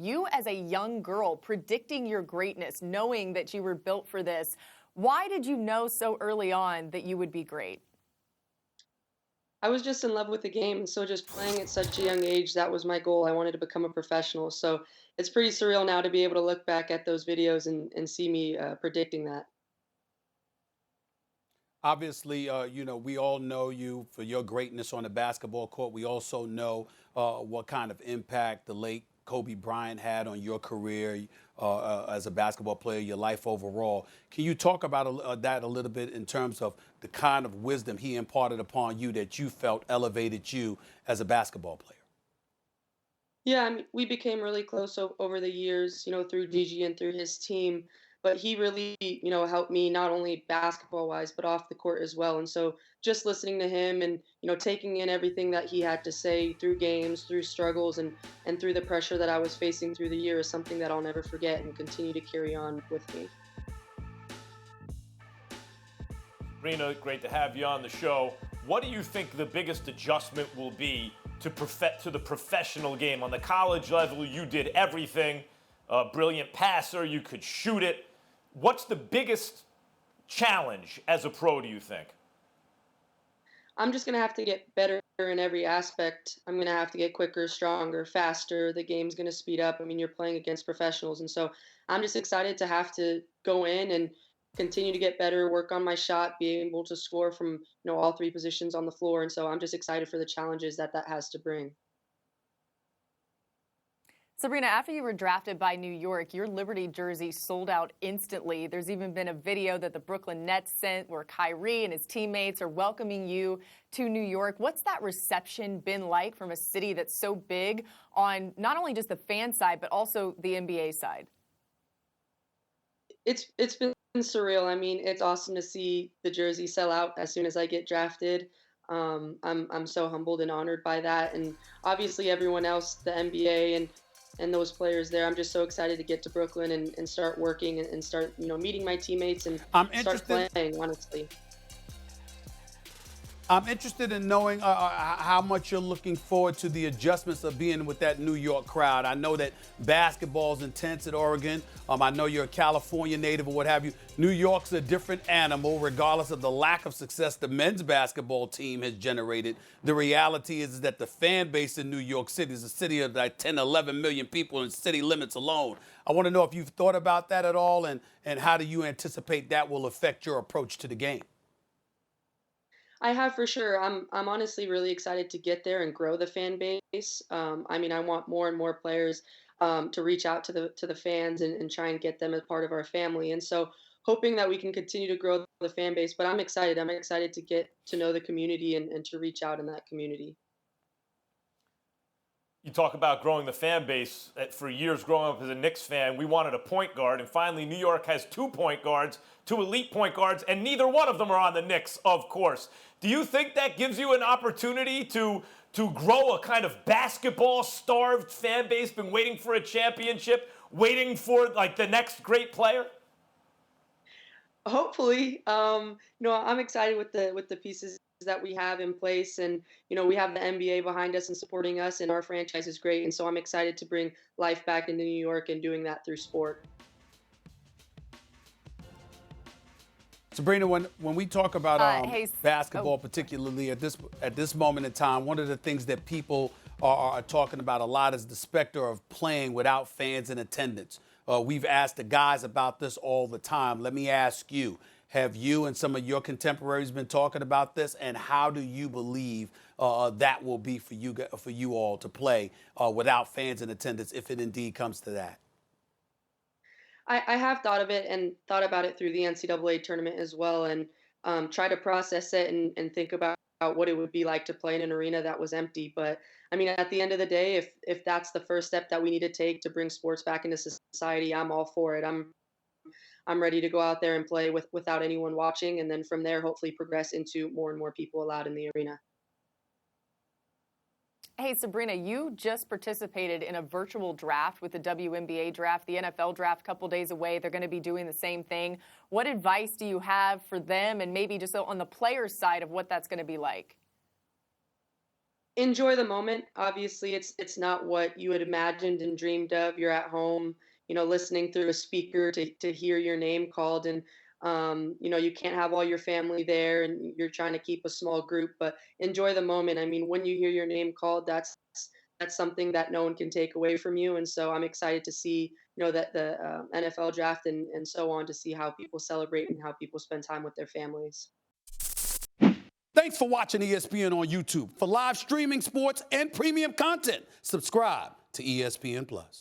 You as a young girl predicting your greatness, knowing that you were built for this, why did you know so early on that you would be great? I was just in love with the game, so just playing at such a young age, that was my goal. I wanted to become a professional. So it's pretty surreal now to be able to look back at those videos and see me predicting that. Obviously, we all know you for your greatness on the basketball court. We also know what kind of impact the late Kobe Bryant had on your career as a basketball player, your life overall. Can you talk about that a little bit in terms of the kind of wisdom he imparted upon you that you felt elevated you as a basketball player? Yeah, I mean, we became really close over the years, through Gigi and through his team. But he really, helped me not only basketball wise, but off the court as well. And so just listening to him and, taking in everything that he had to say through games, through struggles, and through the pressure that I was facing through the year is something that I'll never forget and continue to carry on with me. Sabrina, great to have you on the show. What do you think the biggest adjustment will be to the professional game? On the college level, you did everything. A brilliant passer, you could shoot it. What's the biggest challenge as a pro, do you think? I'm just going to have to get better in every aspect. I'm going to have to get quicker, stronger, faster. The game's going to speed up. I mean, you're playing against professionals. And so I'm just excited to have to go in and continue to get better, work on my shot, be able to score from, all three positions on the floor. And so I'm just excited for the challenges that has to bring. Sabrina, after you were drafted by New York, your Liberty jersey sold out instantly. There's even been a video that the Brooklyn Nets sent where Kyrie and his teammates are welcoming you to New York. What's that reception been like from a city that's so big on not only just the fan side, but also the NBA side? It's been surreal. I mean, it's awesome to see the jersey sell out as soon as I get drafted. I'm so humbled and honored by that, and obviously everyone else, the NBA and those players there. I'm just so excited to get to Brooklyn and start working and start meeting my teammates and start playing. Honestly. I'm interested in knowing how much you're looking forward to the adjustments of being with that New York crowd. I know that basketball's intense at Oregon. I know you're a California native or what have you. New York's a different animal, regardless of the lack of success the men's basketball team has generated. The reality is that the fan base in New York City is a city of like 10, 11 million people in city limits alone. I want to know if you've thought about that at all, and how do you anticipate that will affect your approach to the game? I have for sure. I'm honestly really excited to get there and grow the fan base. I mean, I want more and more players to reach out to the fans and try and get them as part of our family. And so, hoping that we can continue to grow the fan base. But I'm excited. I'm excited to get to know the community and to reach out in that community. You talk about growing the fan base. For years growing up as a Knicks fan, we wanted a point guard, and finally New York has 2 point guards, 2 elite point guards, and neither one of them are on the Knicks, of course. Do you think that gives you an opportunity to grow a kind of basketball-starved fan base, been waiting for a championship, waiting for like the next great player? Hopefully, I'm excited with the pieces that we have in place, and we have the NBA behind us and supporting us, and our franchise is great, and so I'm excited to bring life back into New York and doing that through sport. Sabrina, when we talk about basketball, particularly at this moment in time, one of the things that people are talking about a lot is the specter of playing without fans in attendance. We've asked the guys about this all the time. Let me ask you. Have you and some of your contemporaries been talking about this, and how do you believe that will be for you all to play without fans in attendance, if it indeed comes to that? I have thought of it and thought about it through the NCAA tournament as well, and try to process it and think about what it would be like to play in an arena that was empty. But I mean, at the end of the day, if that's the first step that we need to take to bring sports back into society, I'm all for it. I'm ready to go out there and play without anyone watching, and then from there, hopefully progress into more and more people allowed in the arena. Hey, Sabrina, you just participated in a virtual draft with the WNBA Draft, the NFL Draft, a couple days away. They're going to be doing the same thing. What advice do you have for them, and maybe just on the players' side of what that's going to be like? enjoy the moment. Obviously, it's not what you had imagined and dreamed of. You're at home, listening through a speaker to hear your name called, and you can't have all your family there, and you're trying to keep a small group. But enjoy the moment. I mean, when you hear your name called, that's something that no one can take away from you. And so I'm excited to see, that the NFL draft and so on, to see how people celebrate and how people spend time with their families. Thanks for watching ESPN on YouTube. For live streaming, sports, and premium content, subscribe to ESPN Plus.